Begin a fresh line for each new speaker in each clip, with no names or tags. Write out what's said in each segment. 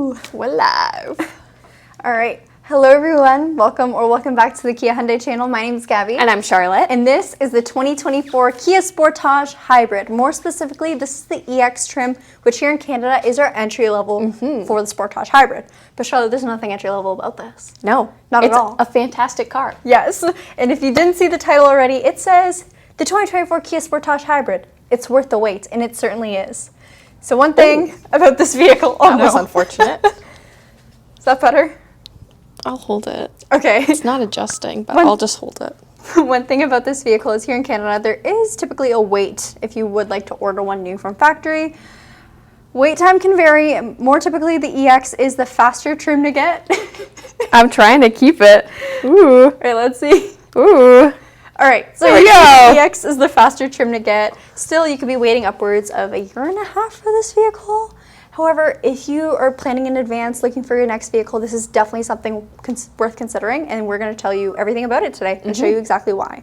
Woo! We're live. All right. Hello, everyone. Welcome back to the Kia Hyundai channel. My name is Gabi.
And I'm Charlotte.
And this is the 2024 Kia Sportage Hybrid. More specifically, this is the EX trim, which here in Canada is our entry level for the Sportage Hybrid. But Charlotte, there's nothing entry level about this.
No,
not at all.
It's a fantastic car.
Yes. And if you didn't see the title already, it says the 2024 Kia Sportage Hybrid. It's worth the wait, and it certainly is. So one thing about this vehicle.
That was unfortunate.
Is that better?
I'll hold it.
Okay.
It's not adjusting, but I'll just hold it.
One thing about this vehicle is here in Canada, there is typically a wait if you would like to order one new from factory. Wait time can vary. More typically, the EX is the faster trim to get.
I'm trying to keep it. Ooh.
All right, let's see.
Ooh.
All right, so
there we go.
The EX is the faster trim to get. Still, you could be waiting upwards of a year and a half for this vehicle. However, if you are planning in advance, looking for your next vehicle, this is definitely something worth considering, and we're going to tell you everything about it today and show you exactly why.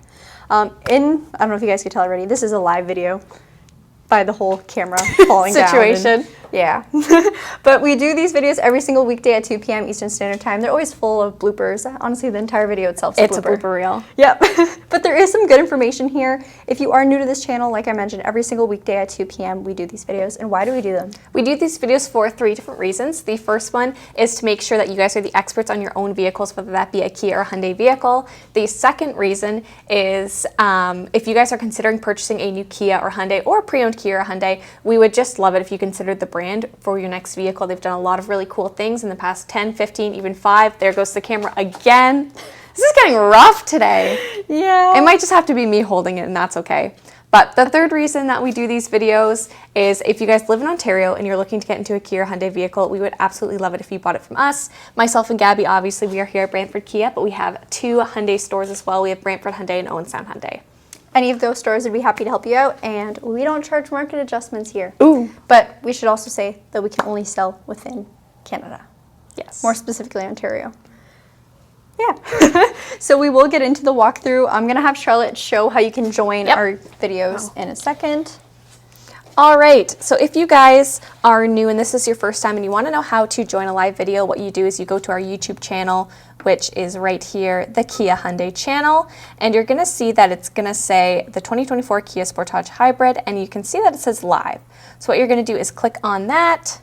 I don't know if you guys could tell already, this is a live video by the whole camera falling
situation.
Yeah. But we do these videos every single weekday at 2 p.m. Eastern Standard Time. They're always full of bloopers. Honestly, the entire video itself is
a blooper reel.
Yep. But there is some good information here. If you are new to this channel, like I mentioned, every single weekday at 2 p.m. we do these videos. And why do we do them?
We do these videos for 3 different reasons. The first one is to make sure that you guys are the experts on your own vehicles, whether that be a Kia or Hyundai vehicle. The second reason is if you guys are considering purchasing a new Kia or Hyundai or pre-owned Kia or Hyundai, we would just love it if you considered the brand for your next vehicle. They've done a lot of really cool things in the past 10, 15, even 5. There goes the camera again. This is getting rough today.
Yeah.
It might just have to be me holding it, and that's okay. But the third reason that we do these videos is if you guys live in Ontario and you're looking to get into a Kia or Hyundai vehicle, we would absolutely love it if you bought it from us. Myself and Gabi, obviously, we are here at Brantford Kia, but we have 2 Hyundai stores as well. We have Brantford Hyundai and Owensound Hyundai.
Any of those stores would be happy to help you out, and we don't charge market adjustments here.
Ooh.
But we should also say that we can only sell within Canada.
Yes.
More specifically, Ontario. Yeah. So we will get into the walkthrough. I'm going to have Charlotte show how you can join our videos in a second.
All right, so if you guys are new and this is your first time and you want to know how to join a live video, what you do is you go to our YouTube channel, which is right here, the Kia Hyundai channel, and you're going to see that it's going to say the 2024 Kia Sportage Hybrid, and you can see that it says live. So what you're going to do is click on that.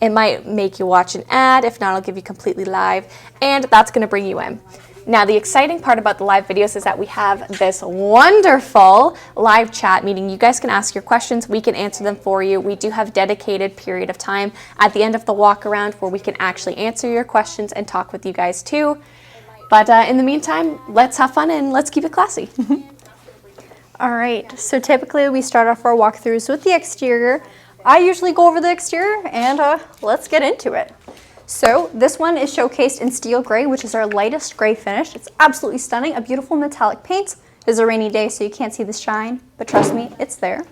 It might make you watch an ad. If not, it'll give you completely live, and that's going to bring you in. Now, the exciting part about the live videos is that we have this wonderful live chat, meaning you guys can ask your questions, we can answer them for you. We do have dedicated period of time at the end of the walk around where we can actually answer your questions and talk with you guys too. But in the meantime, let's have fun and let's keep it classy.
All right, so typically we start off our walkthroughs with the exterior. I usually go over the exterior, and let's get into it. So this one is showcased in steel gray, which is our lightest gray finish. It's absolutely stunning, a beautiful metallic paint. It is a rainy day, so you can't see the shine, but trust me, it's there.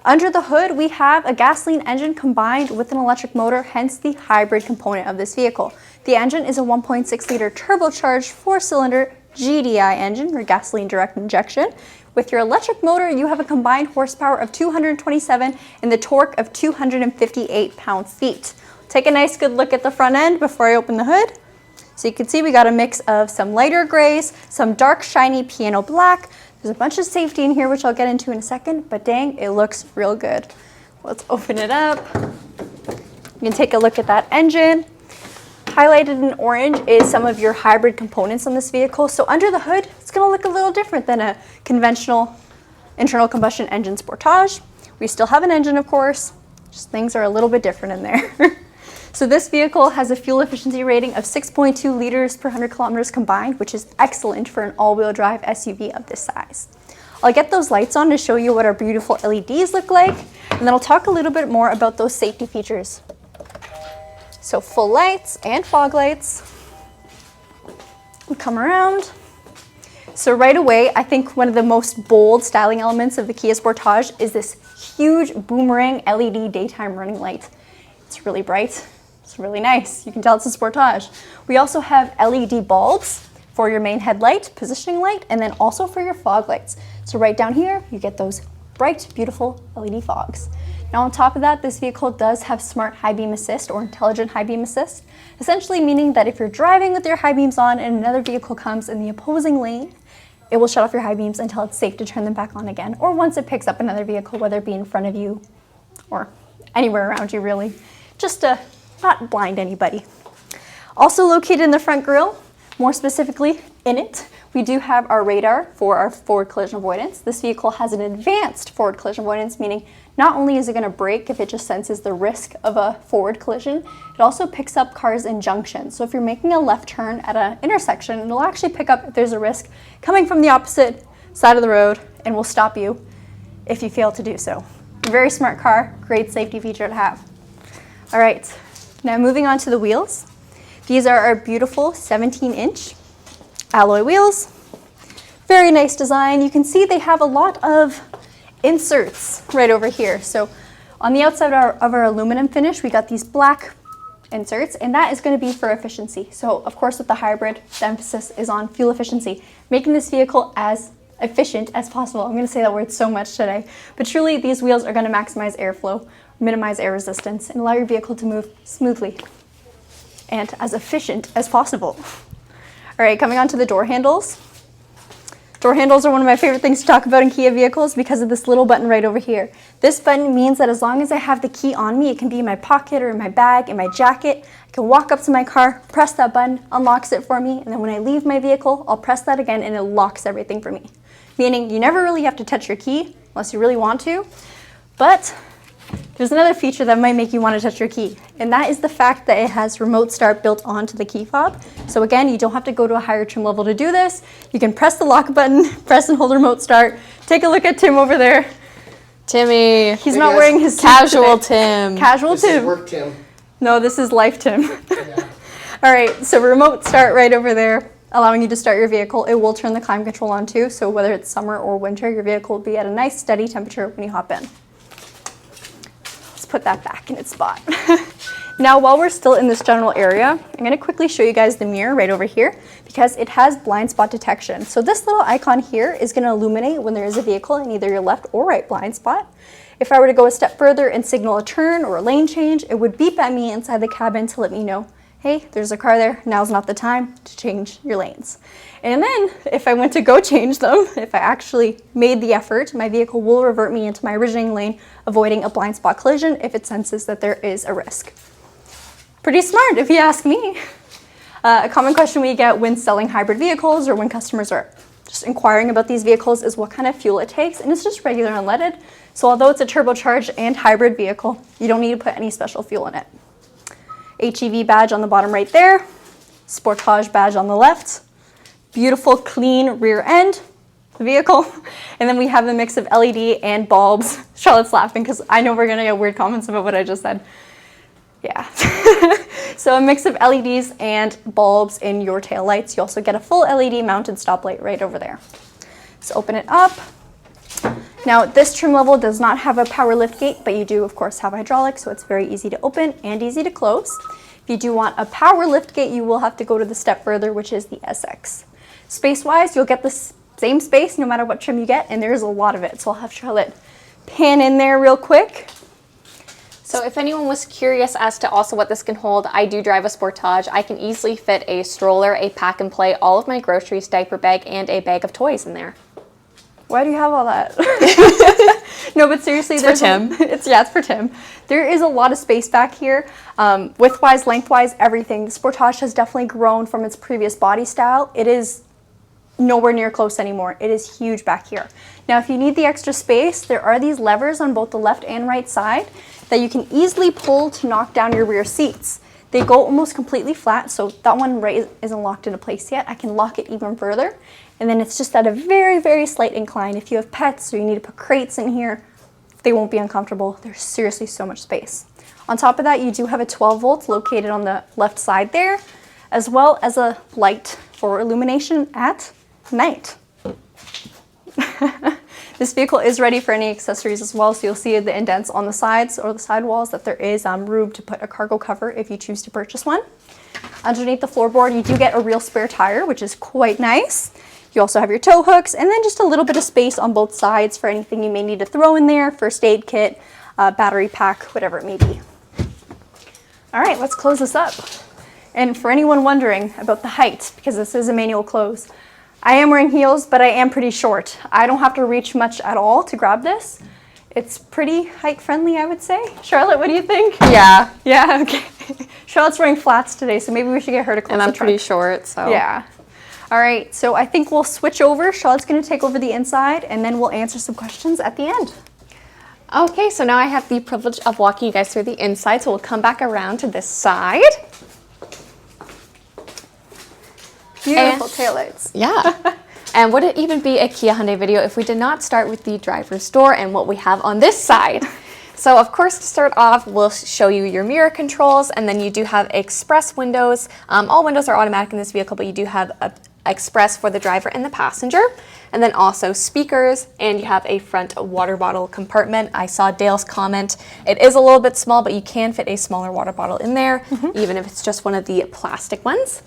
Under the hood, we have a gasoline engine combined with an electric motor, hence the hybrid component of this vehicle. The engine is a 1.6-liter turbocharged 4-cylinder GDI engine, or gasoline direct injection. With your electric motor, you have a combined horsepower of 227 and the torque of 258 pound-feet. Take a nice good look at the front end before I open the hood. So you can see we got a mix of some lighter grays, some dark shiny piano black. There's a bunch of safety in here, which I'll get into in a second, but dang, it looks real good. Let's open it up. You can take a look at that engine. Highlighted in orange is some of your hybrid components on this vehicle. So under the hood, it's gonna look a little different than a conventional internal combustion engine Sportage. We still have an engine, of course, just things are a little bit different in there. So this vehicle has a fuel efficiency rating of 6.2 liters per 100 kilometers combined, which is excellent for an all-wheel drive SUV of this size. I'll get those lights on to show you what our beautiful LEDs look like, and then I'll talk a little bit more about those safety features. So full lights and fog lights. We'll come around. So right away, I think one of the most bold styling elements of the Kia Sportage is this huge boomerang LED daytime running light. It's really bright. It's really nice. You can tell it's a Sportage. We also have LED bulbs for your main headlight, positioning light, and then also for your fog lights. So right down here, you get those bright, beautiful LED fogs. Now on top of that, this vehicle does have smart high beam assist or intelligent high beam assist, essentially meaning that if you're driving with your high beams on and another vehicle comes in the opposing lane, it will shut off your high beams until it's safe to turn them back on again, or once it picks up another vehicle, whether it be in front of you or anywhere around you really, just to not blind anybody. Also located in the front grille, more specifically in it, we do have our radar for our forward collision avoidance. This vehicle has an advanced forward collision avoidance, meaning not only is it going to brake if it just senses the risk of a forward collision, it also picks up cars in junctions. So if you're making a left turn at an intersection, it'll actually pick up if there's a risk coming from the opposite side of the road and will stop you if you fail to do so. Very smart car, great safety feature to have. All right, now moving on to the wheels. These are our beautiful 17-inch alloy wheels. Very nice design. You can see they have a lot of inserts right over here. So on the outside of our aluminum finish, we got these black inserts, and that is going to be for efficiency. So of course with the hybrid, the emphasis is on fuel efficiency, making this vehicle as efficient as possible. I'm going to say that word so much today, but truly these wheels are going to maximize airflow, minimize air resistance, and allow your vehicle to move smoothly and as efficient as possible. All right, coming on to the door handles. Door handles are one of my favorite things to talk about in Kia vehicles because of this little button right over here. This button means that as long as I have the key on me, it can be in my pocket or in my bag, in my jacket, I can walk up to my car, press that button, unlocks it for me, and then when I leave my vehicle, I'll press that again and it locks everything for me. Meaning you never really have to touch your key unless you really want to, but there's another feature that might make you want to touch your key, and that is the fact that it has remote start built onto the key fob. So again, you don't have to go to a higher trim level to do this. You can press the lock button, press and hold remote start. Take a look at Tim over there.
Timmy.
He's not wearing his suit
Casual
today.
Tim.
Casual
This
Tim.
is work Tim.
No, this is life Tim.
Yeah.
All right, so remote start right over there, allowing you to start your vehicle. It will turn the climate control on too, so whether it's summer or winter, your vehicle will be at a nice steady temperature when you hop in. Put that back in its spot. Now, while we're still in this general area, I'm going to quickly show you guys the mirror right over here because it has blind spot detection. So this little icon here is going to illuminate when there is a vehicle in either your left or right blind spot. If I were to go a step further and signal a turn or a lane change, it would beep at me inside the cabin to let me know, hey, there's a car there, now's not the time to change your lanes. And then if I went to go change them, if I actually made the effort, my vehicle will revert me into my originating lane, avoiding a blind spot collision if it senses that there is a risk. Pretty smart if you ask me. A common question we get when selling hybrid vehicles or when customers are just inquiring about these vehicles is what kind of fuel it takes, and it's just regular unleaded. So although it's a turbocharged and hybrid vehicle, you don't need to put any special fuel in it. HEV badge on the bottom right there, Sportage badge on the left, beautiful clean rear end vehicle, and then we have a mix of LED and bulbs. Charlotte's laughing because I know we're gonna get weird comments about what I just said. Yeah. So a mix of LEDs and bulbs in your tail lights. You also get a full LED mounted stoplight right over there. So open it up. Now this trim level does not have a power lift gate, but you do of course have hydraulics, so it's very easy to open and easy to close. If you do want a power lift gate, you will have to go to the step further, which is the SX. Space-wise, you'll get the same space no matter what trim you get, and there's a lot of it. So I'll have Charlotte pan in there real quick.
So if anyone was curious as to also what this can hold, I do drive a Sportage. I can easily fit a stroller, a pack and play, all of my groceries, diaper bag, and a bag of toys in there.
Why do you have all that? No, but seriously,
It's for Tim.
It's for Tim. There is a lot of space back here. Width-wise, length-wise, everything. The Sportage has definitely grown from its previous body style. It is nowhere near close anymore. It is huge back here. Now, if you need the extra space, there are these levers on both the left and right side that you can easily pull to knock down your rear seats. They go almost completely flat, so that one right isn't locked into place yet. I can lock it even further, and then it's just at a very, very slight incline. If you have pets or you need to put crates in here, they won't be uncomfortable. There's seriously so much space. On top of that, you do have a 12 volt located on the left side there, as well as a light for illumination at night. This vehicle is ready for any accessories as well, so you'll see the indents on the sides or the sidewalls that there is room to put a cargo cover if you choose to purchase one. Underneath the floorboard, you do get a real spare tire, which is quite nice. You also have your tow hooks, and then just a little bit of space on both sides for anything you may need to throw in there, first aid kit, battery pack, whatever it may be. All right, let's close this up. And for anyone wondering about the height, because this is a manual close, I am wearing heels, but I am pretty short. I don't have to reach much at all to grab this. It's pretty height friendly, I would say. Charlotte, what do you think?
Yeah.
Yeah, okay. Charlotte's wearing flats today, so maybe we should get her to close the trunk.
And I'm pretty short, so.
Yeah. All right, so I think we'll switch over. Charlotte's gonna take over the inside, and then we'll answer some questions at the end.
Okay, so now I have the privilege of walking you guys through the inside, so we'll come back around to this side.
Beautiful taillights.
Yeah. And would it even be a Kia Hyundai video if we did not start with the driver's door and what we have on this side? So of course, to start off, we'll show you your mirror controls, and then you do have express windows. All windows are automatic in this vehicle, but you do have express for the driver and the passenger. And then also speakers, and you have a front water bottle compartment. I saw Dale's comment. It is a little bit small, but you can fit a smaller water bottle in there, even if it's just one of the plastic ones.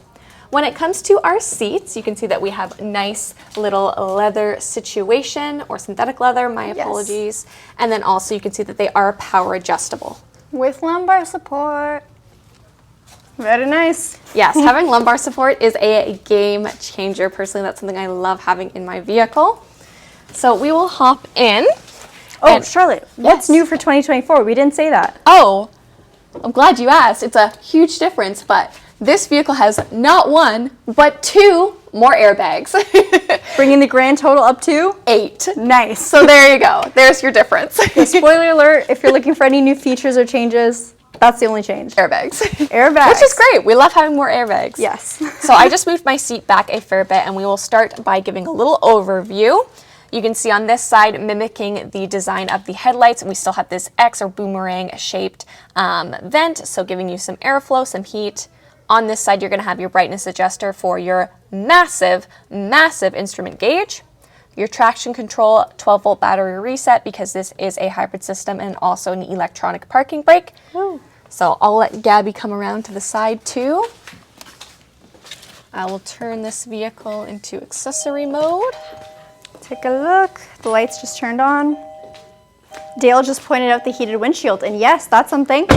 When it comes to our seats, you can see that we have nice little leather situation, or synthetic leather, my apologies. And then also you can see that they are power adjustable.
With lumbar support. Very nice.
Yes, having lumbar support is a game changer. Personally, that's something I love having in my vehicle. So we will hop in.
Oh, Charlotte, what's new for 2024? We didn't say that.
Oh, I'm glad you asked. It's a huge difference, but this vehicle has not one, but 2 more airbags.
Bringing the grand total up to
8.
Nice.
So there you go. There's your difference.
Spoiler alert, if you're looking for any new features or changes, that's the only change.
Airbags.
Airbags.
Which is great. We love having more airbags.
Yes.
So I just moved my seat back a fair bit, and we will start by giving a little overview. You can see on this side, mimicking the design of the headlights, we still have this X or boomerang shaped vent, so giving you some airflow, some heat. On this side, you're going to have your brightness adjuster for your massive, massive instrument gauge. Your traction control, 12-volt battery reset, because this is a hybrid system, and also an electronic parking brake.
Ooh.
So I'll let Gabby come around to the side too. I will turn this vehicle into accessory mode.
Take a look. The lights just turned on. Dale just pointed out the heated windshield, and yes, that's something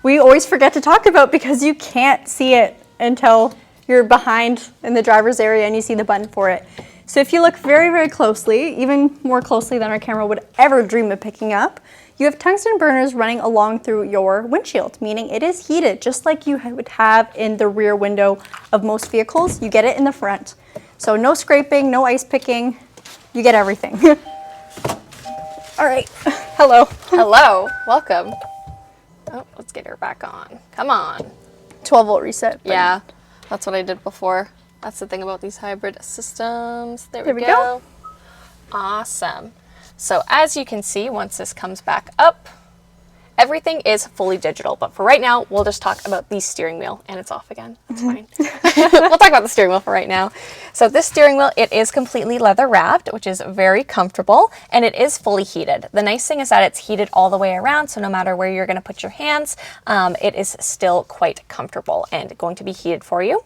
we always forget to talk about because you can't see it until you're behind in the driver's area and you see the button for it. So if you look very, very closely, even more closely than our camera would ever dream of picking up, you have tungsten burners running along through your windshield, meaning it is heated just like you would have in the rear window of most vehicles. You get it in the front. So no scraping, no ice picking, you get everything. All right, hello.
Hello, welcome. Oh, let's get her back on. Come on.
12-volt reset.
Yeah, that's what I did before. That's the thing about these hybrid systems. There we
go.
go. Awesome. So as you can see, once this comes back up, everything is fully digital. But for right now, we'll just talk about the steering wheel, and it's off again. That's fine. We'll talk about the steering wheel for right now. So this steering wheel, it is completely leather wrapped, which is very comfortable, and it is fully heated. The nice thing is that it's heated all the way around, so no matter where you're going to put your hands, it is still quite comfortable and going to be heated for you.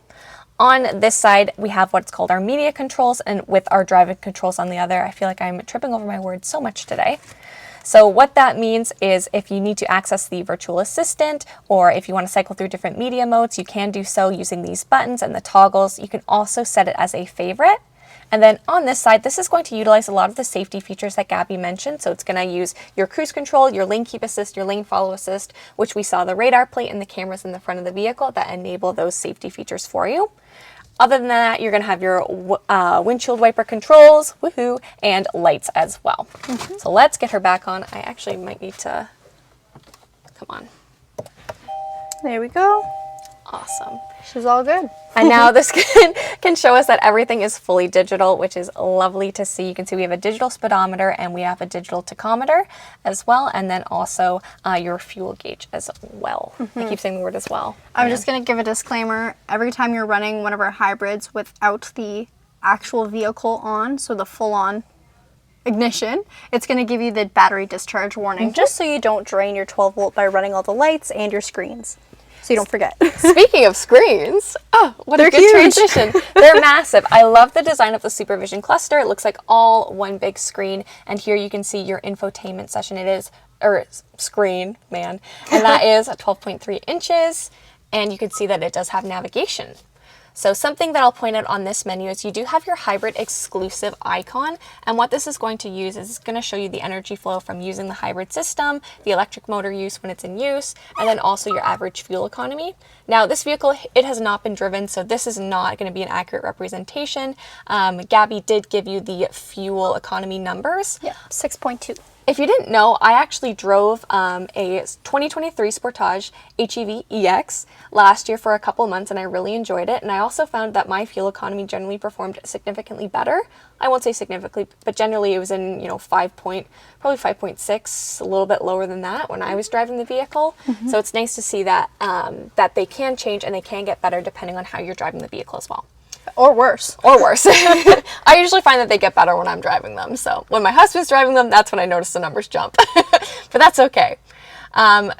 On this side, we have what's called our media controls, and with our driving controls on the other. I feel like I'm tripping over my words so much today. So what that means is if you need to access the virtual assistant, or if you want to cycle through different media modes, you can do so using these buttons and the toggles. You can also set it as a favorite. And then on this side, this is going to utilize a lot of the safety features that Gabby mentioned. So it's going to use your cruise control, your lane keep assist, your lane follow assist, which we saw the radar plate and the cameras in the front of the vehicle that enable those safety features for you. Other than that, you're going to have your windshield wiper controls, woohoo, and lights as well. So let's get her back on. I actually might need to, come on.
There we go.
Awesome.
She's all good.
And now this can show us that everything is fully digital, which is lovely to see. You can see we have a digital speedometer and we have a digital tachometer as well, and then also your fuel gauge as well. I keep saying the word as well.
I'm just going to give a disclaimer. Every time you're running one of our hybrids without the actual vehicle on, so the full-on ignition, it's going to give you the battery discharge warning, just so you don't drain your 12-volt by running all the lights and your screens. So you don't forget.
Speaking of screens, oh, what a good transition. They're massive. I love the design of the Supervision cluster. It looks like all one big screen. And here you can see your infotainment session. It is screen, man, and that is 12.3 inches, and you can see that it does have navigation. So something that I'll point out on this menu is you do have your hybrid exclusive icon, and what this is going to use is it's going to show you the energy flow from using the hybrid system, the electric motor use when it's in use, and then also your average fuel economy. Now this vehicle, it has not been driven, so this is not going to be an accurate representation. Gabi did give you the fuel economy numbers.
Yeah, 6.2.
If you didn't know, I actually drove a 2023 Sportage HEV EX last year for a couple months, and I really enjoyed it. And I also found that my fuel economy generally performed significantly better. I won't say significantly, but generally it was in, probably 5.6, a little bit lower than that when I was driving the vehicle. So it's nice to see that that they can change and they can get better depending on how you're driving the vehicle as well.
Or worse.
Or worse. I usually find that they get better when I'm driving them. So when my husband's driving them, that's when I notice the numbers jump. But that's okay.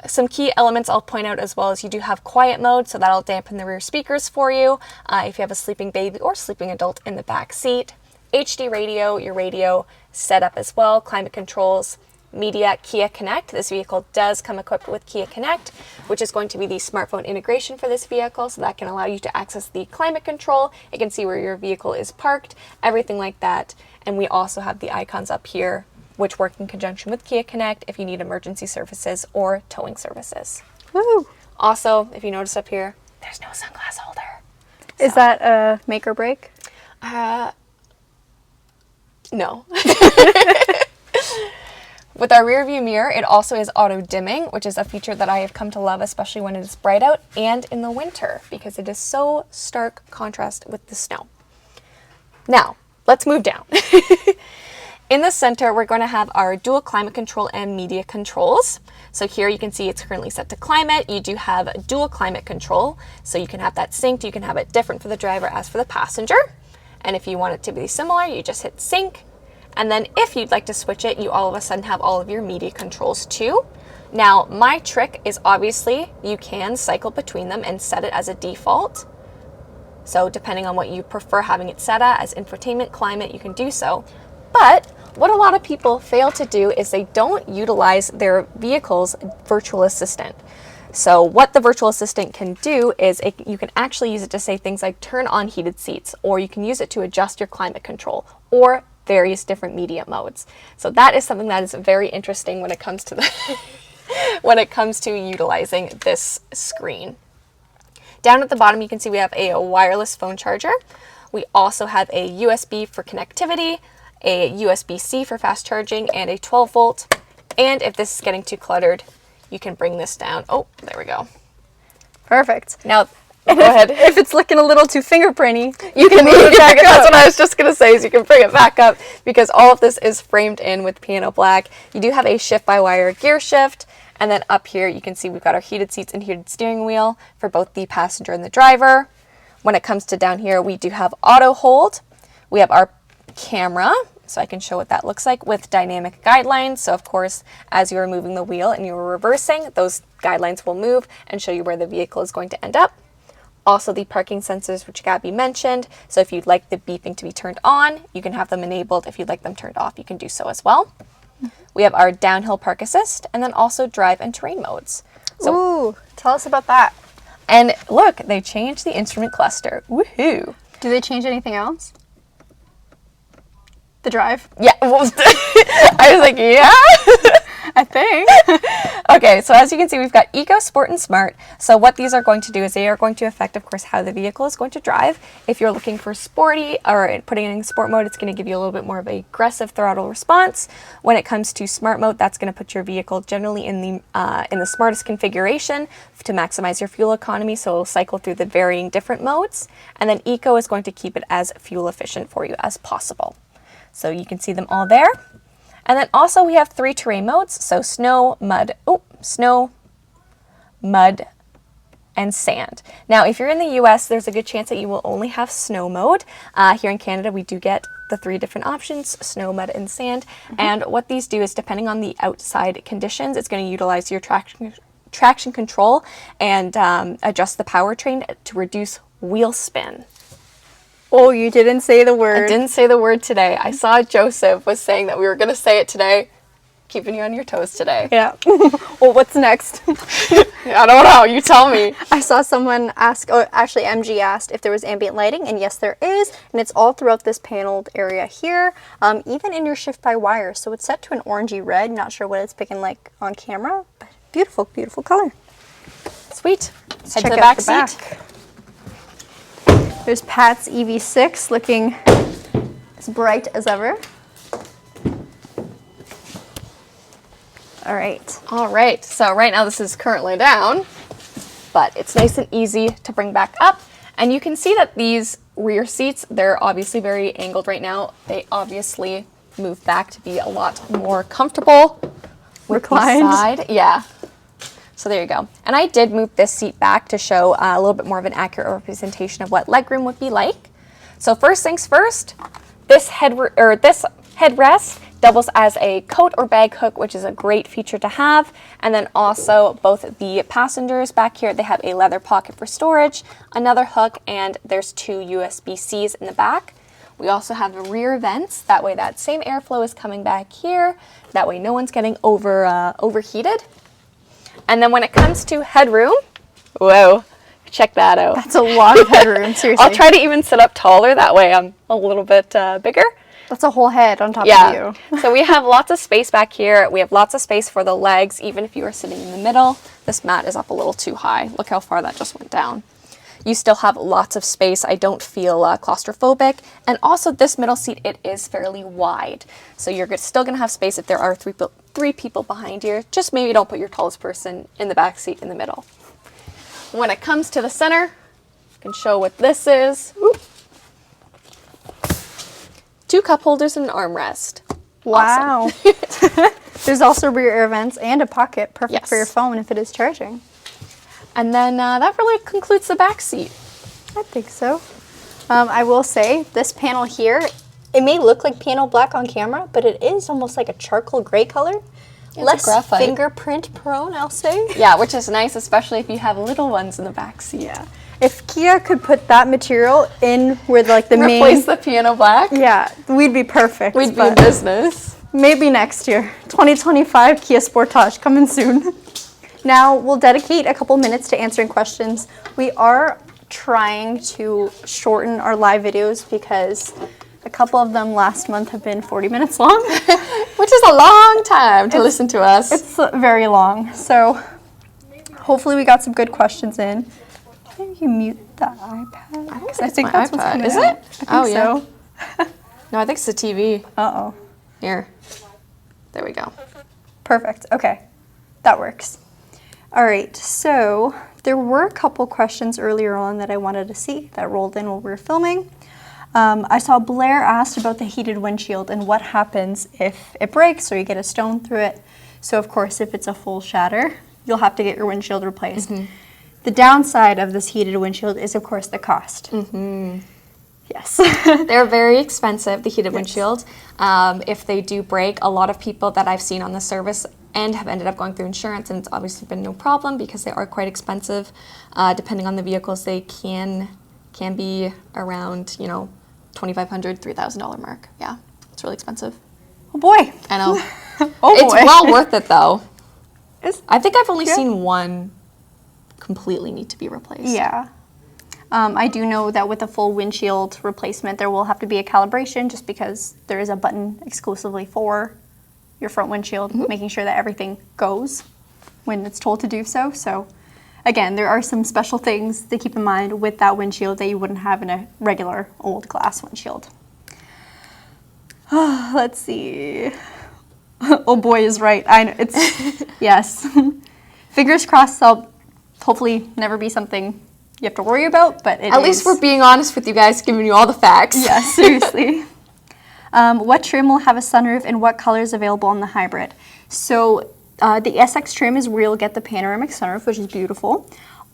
Some key elements I'll point out as well is you do have quiet mode, so that'll dampen the rear speakers for you if you have a sleeping baby or sleeping adult in the back seat. HD radio, your radio setup as well, climate controls, media, Kia Connect. This vehicle does come equipped with Kia Connect, which is going to be the smartphone integration for this vehicle, so that can allow you to access the climate control. It can see where your vehicle is parked, everything like that. And we also have the icons up here, which work in conjunction with Kia Connect if you need emergency services or towing services.
Woo!
Also, if you notice up here, there's no sunglass holder.
Is that a make or break?
No. With our rear view mirror, it also is auto dimming, which is a feature that I have come to love, especially when it is bright out and in the winter, because it is so stark contrast with the snow. Now, let's move down. In the center, we're going to have our dual climate control and media controls. So here you can see it's currently set to climate. You do have dual climate control, so you can have that synced. You can have it different for the driver as for the passenger. And if you want it to be similar, you just hit sync. And then if you'd like to switch it, you all of a sudden have all of your media controls too. Now, my trick is obviously you can cycle between them and set it as a default. So depending on what you prefer having it set as infotainment, climate, you can do so. But what a lot of people fail to do is they don't utilize their vehicle's virtual assistant. So what the virtual assistant can do is you can actually use it to say things like turn on heated seats, or you can use it to adjust your climate control, or various different media modes. So that is something that is very interesting when it comes to when it comes to utilizing this screen. Down at the bottom, you can see we have a wireless phone charger. We also have a USB for connectivity, a USB-C for fast charging, and a 12 volt. And if this is getting too cluttered, you can bring this down. Oh, there we go.
Perfect.
Now, go ahead.
If it's looking a little too fingerprinty,
you can move it back up. That's what I was just going to say, is you can bring it back up because all of this is framed in with piano black. You do have a shift-by-wire gear shift, and then up here you can see we've got our heated seats and heated steering wheel for both the passenger and the driver. When it comes to down here, we do have auto hold. We have our camera, so I can show what that looks like with dynamic guidelines. So of course, as you're moving the wheel and you're reversing, those guidelines will move and show you where the vehicle is going to end up. Also the parking sensors, which Gabi mentioned. So if you'd like the beeping to be turned on, you can have them enabled. If you'd like them turned off, you can do so as well. We have our downhill park assist, and then also drive and terrain modes. So,
ooh, tell us about that.
And look, they changed the instrument cluster. Woohoo!
Do they change anything else? The drive?
Yeah. Well, I was like, yeah.
I think.
Okay, so as you can see, we've got Eco, Sport, and Smart. So what these are going to do is they are going to affect, of course, how the vehicle is going to drive. If you're looking for sporty or putting it in sport mode, it's going to give you a little bit more of an aggressive throttle response. When it comes to Smart mode, that's going to put your vehicle generally in the smartest configuration to maximize your fuel economy. So it'll cycle through the varying different modes. And then Eco is going to keep it as fuel efficient for you as possible. So you can see them all there. And then also we have 3 terrain modes, so snow, mud, and sand. Now, if you're in the US, there's a good chance that you will only have snow mode. Here in Canada, we do get the 3 different options, snow, mud, and sand. And what these do is, depending on the outside conditions, it's going to utilize your traction control and adjust the powertrain to reduce wheel spin.
Oh, you didn't say the word.
I didn't say the word today. I saw Joseph was saying that we were going to say it today. Keeping you on your toes today.
Yeah. Well, what's next?
I don't know. You tell me.
I saw someone ask, oh, actually MG asked if there was ambient lighting, and yes, there is, and it's all throughout this paneled area here, even in your shift by wire. So it's set to an orangey red. Not sure what it's picking like on camera, but beautiful, beautiful color.
Sweet. Let's head to
Check
the
out
back seat.
There's Pat's EV6 looking as bright as ever. All right.
All right. So right now this is currently down, but it's nice and easy to bring back up. And you can see that these rear seats, they're obviously very angled right now. They obviously move back to be a lot more comfortable.
Reclined.
The side. Yeah. So there you go. And I did move this seat back to show a little bit more of an accurate representation of what legroom would be like. So first things first, this headrest doubles as a coat or bag hook, which is a great feature to have. And then also both the passengers back here, they have a leather pocket for storage, another hook, and there's 2 USB-Cs in the back. We also have rear vents. That way that same airflow is coming back here. That way no one's getting overheated. And then when it comes to headroom, whoa, check that out.
That's a lot of headroom, seriously.
I'll try to even sit up taller. That way I'm a little bit bigger.
That's a whole head on top of you.
So we have lots of space back here. We have lots of space for the legs, even if you are sitting in the middle. This mat is up a little too high. Look how far that just went down. You still have lots of space. I don't feel claustrophobic. And also this middle seat, it is fairly wide. So you're still gonna have space if there are three people behind you. Just maybe don't put your tallest person in the back seat in the middle. When it comes to the center, I can show what this is. Oop. 2 cup holders and an armrest.
Wow. Awesome. There's also rear air vents and a pocket, perfect for your
Yes.
phone if it is charging.
And then that really concludes the back seat.
I think so. I will say this panel here, it may look like piano black on camera, but it is almost like a charcoal gray color. Less
graphite.
fingerprint prone, I'll say.
Yeah, which is nice, especially if you have little ones in the back seat.
Yeah. If Kia could put that material in where like the
Replace the piano black.
Yeah, we'd be perfect.
We'd be in business.
Maybe next year. 2025 Kia Sportage coming soon. Now we'll dedicate a couple minutes to answering questions. We are trying to shorten our live videos because a couple of them last month have been 40 minutes long.
Which is a long time to listen to us.
It's very long. So hopefully we got some good questions in. Maybe you mute the iPad? I think that's what's coming
Is
out.
it?
I think
Oh, yeah.
so.
No, I think it's the TV.
Uh-oh.
Here. There we go.
Perfect. Okay. That works. All right. So there were a couple questions earlier on that I wanted to see that rolled in while we were filming. I saw Blair asked about the heated windshield and what happens if it breaks or you get a stone through it. So of course, if it's a full shatter, you'll have to get your windshield replaced. Mm-hmm. The downside of this heated windshield is, of course, the cost. Mm-hmm. Yes.
They're very expensive, the heated windshield. If they do break, a lot of people that I've seen on the service and have ended up going through insurance, and it's obviously been no problem because they are quite expensive. Depending on the vehicles, they can be around, you know, $2,500, $3,000 mark. Yeah, it's really expensive.
Oh boy.
I know.
Oh
it's
boy.
well worth it though. I think I've only seen one completely need to be replaced.
Yeah. I do know that with a full windshield replacement, there will have to be a calibration just because there is a button exclusively for your front windshield, making sure that everything goes when it's told to do so. So again, there are some special things to keep in mind with that windshield that you wouldn't have in a regular old glass windshield. Let's see. Oh boy is right. I know it's yes. Fingers crossed they'll hopefully never be something you have to worry about, but
at least we're being honest with you guys, giving you all the facts.
Yeah, seriously. What trim will have a sunroof and what color is available on the hybrid? So the SX trim is where you'll get the panoramic sunroof, which is beautiful.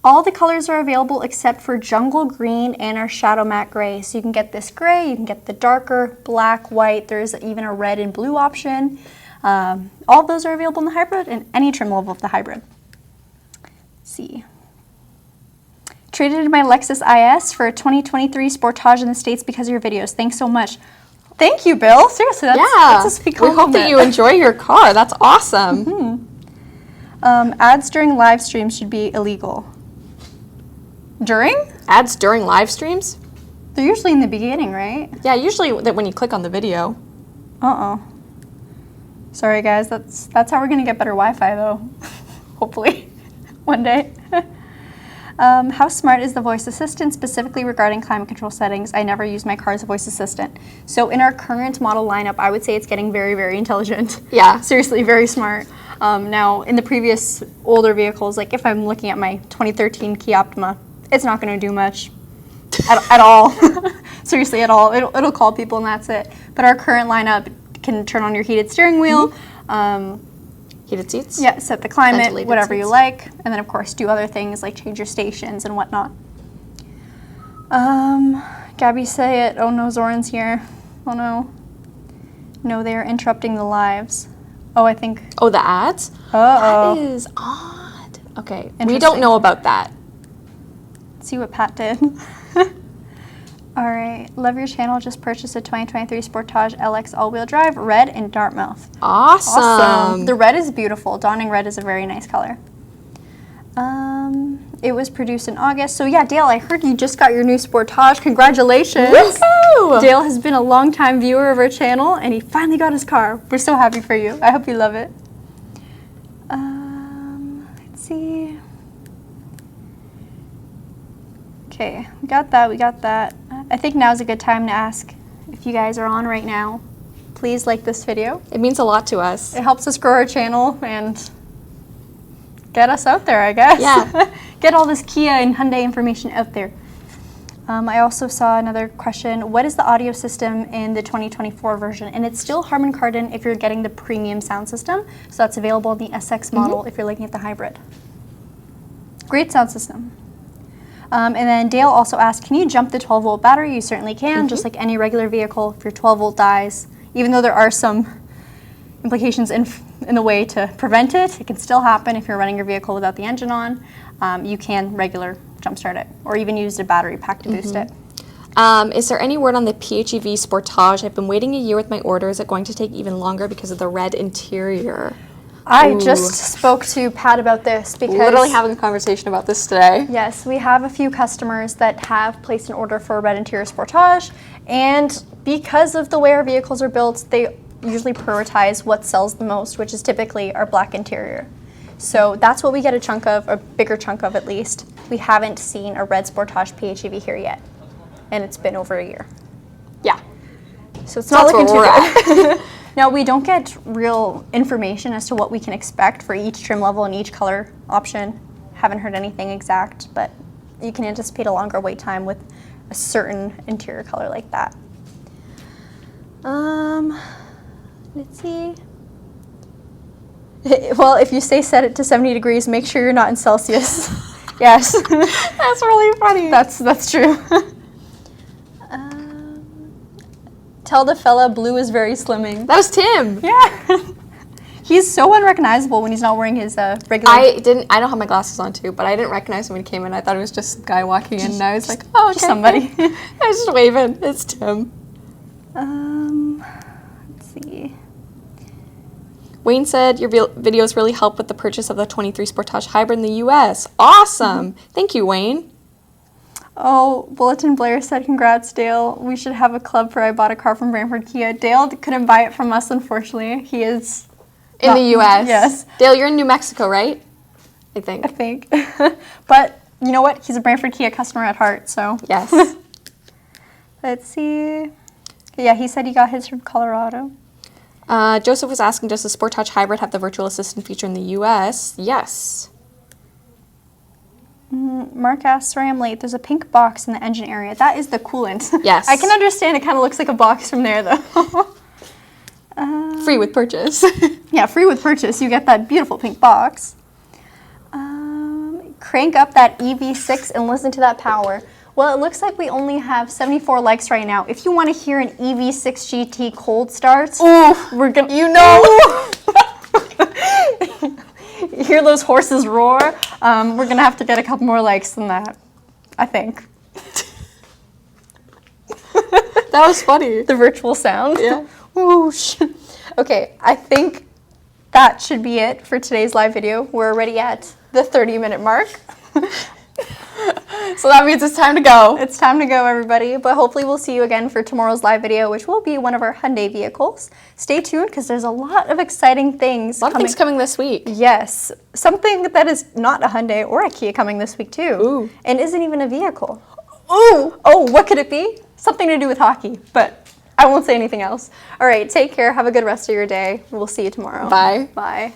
All the colors are available except for jungle green and our shadow matte gray. So you can get this gray, you can get the darker black, white. There's even a red and blue option. All of those are available in the hybrid and any trim level of the hybrid. Let's see. Traded in my Lexus IS for a 2023 Sportage in the States because of your videos. Thanks so much. Thank you, Bill. Seriously, that's a sweet
we
compliment.
hope that you enjoy your car. That's awesome.
Ads during live streams should be illegal. During?
Ads during live streams?
They're usually in the beginning, right?
Yeah, usually when you click on the video.
Sorry, guys. That's how we're gonna get better Wi-Fi, though. Hopefully, one day. How smart is the voice assistant, specifically regarding climate control settings? I never use my car's voice assistant. So in our current model lineup, I would say it's getting very, very intelligent.
Yeah.
Seriously, very smart. Now, in the previous older vehicles, like if I'm looking at my 2013 Kia Optima, it's not going to do much at all. Seriously, at all. It'll call people and that's it. But our current lineup can turn on your heated steering wheel.
Heated seats?
Yeah, set the climate,
Ventilated
whatever you
seats.
like, and then of course do other things like change your stations and whatnot. Gabby, say it. Oh no, Zoran's here. Oh no. No, they are interrupting the lives. Oh, I think.
Oh, the ads?
Uh-oh.
That is odd. Okay, we
Interesting.
don't know about that.
Let's see what Pat did. All right, love your channel. Just purchased a 2023 Sportage LX all-wheel drive, red in Dartmouth.
Awesome.
The red is beautiful. Dawning red is a very nice color. It was produced in August. So yeah, Dale, I heard you just got your new Sportage. Congratulations.
Woohoo!
Dale has been a longtime viewer of our channel, and he finally got his car. We're so happy for you. I hope you love it. Let's see. Okay, we got that. I think now's a good time to ask if you guys are on right now. Please like this video.
It means a lot to us.
It helps us grow our channel and get us out there, I guess.
Yeah.
Get all this Kia and Hyundai information out there. I also saw another question. What is the audio system in the 2024 version? And it's still Harman Kardon if you're getting the premium sound system. So that's available in the SX model if you're looking at the hybrid. Great sound system. And then Dale also asked, can you jump the 12-volt battery? You certainly can, just like any regular vehicle. If your 12-volt dies, even though there are some implications in the way to prevent it, it can still happen if you're running your vehicle without the engine on. You can regular jumpstart it, or even use a battery pack to boost it.
Is there any word on the PHEV Sportage? I've been waiting a year with my order. Is it going to take even longer because of the red interior?
I just spoke to Pat about this because
Literally having a conversation about this today.
yes, we have a few customers that have placed an order for a red interior Sportage, and because of the way our vehicles are built, they usually prioritize what sells the most, which is typically our black interior. So that's what we get a chunk of, a bigger chunk of at least. We haven't seen a red Sportage PHEV here yet, and it's been over a year.
Yeah.
So it's not looking too
where
good. Now, we don't get real information as to what we can expect for each trim level and each color option. Haven't heard anything exact, but you can anticipate a longer wait time with a certain interior color like that. Let's see. Well, if you say set it to 70 degrees, make sure you're not in Celsius. Yes.
That's really funny.
That's true. Tell the fella blue is very slimming.
That was Tim.
Yeah. He's so unrecognizable when he's not wearing his regular...
I don't have my glasses on too, but I didn't recognize him when he came in. I thought it was just a guy walking in, and I was like, oh, okay.
Just somebody.
I was just waving. It's Tim.
Let's see.
Wayne said your videos really help with the purchase of the 23 Sportage Hybrid in the U.S. Awesome. Thank you, Wayne.
Oh, Bulletin Blair said, congrats, Dale. We should have a club for I bought a car from Brantford Kia. Dale couldn't buy it from us, unfortunately. He is...
In the U.S.
Yes.
Dale, you're in New Mexico, right? I think.
But you know what? He's a Brantford Kia customer at heart, so...
Yes.
Let's see. Yeah, he said he got his from Colorado.
Joseph was asking, does the Sportage Hybrid have the virtual assistant feature in the U.S.? Yes.
Mark asks, sorry I'm late. There's a pink box in the engine area. That is the coolant.
Yes.
I can understand it kind of looks like a box from there, though.
Free with purchase.
Yeah, free with purchase. You get that beautiful pink box. Crank up that EV6 and listen to that power. Well, it looks like we only have 74 likes right now. If you want to hear an EV6 GT cold start, we're gonna... You know! Hear those horses roar? We're gonna have to get a couple more likes than that, I think.
That was funny.
The virtual sound.
Yeah.
Whoosh. Okay, I think that should be it for today's live video. We're already at the 30-minute mark.
So that means it's time to go.
It's time to go, everybody, but hopefully we'll see you again for tomorrow's live video, which will be one of our Hyundai vehicles. Stay tuned because there's a lot of exciting things
A lot of things coming this week.
Yes, something that is not a Hyundai or a Kia coming this week too.
Ooh.
And isn't even a vehicle. Ooh! Oh, what could it be? Something to do with hockey, but I won't say anything else. All right, take care. Have a good rest of your day. We'll see you tomorrow.
Bye.
Bye.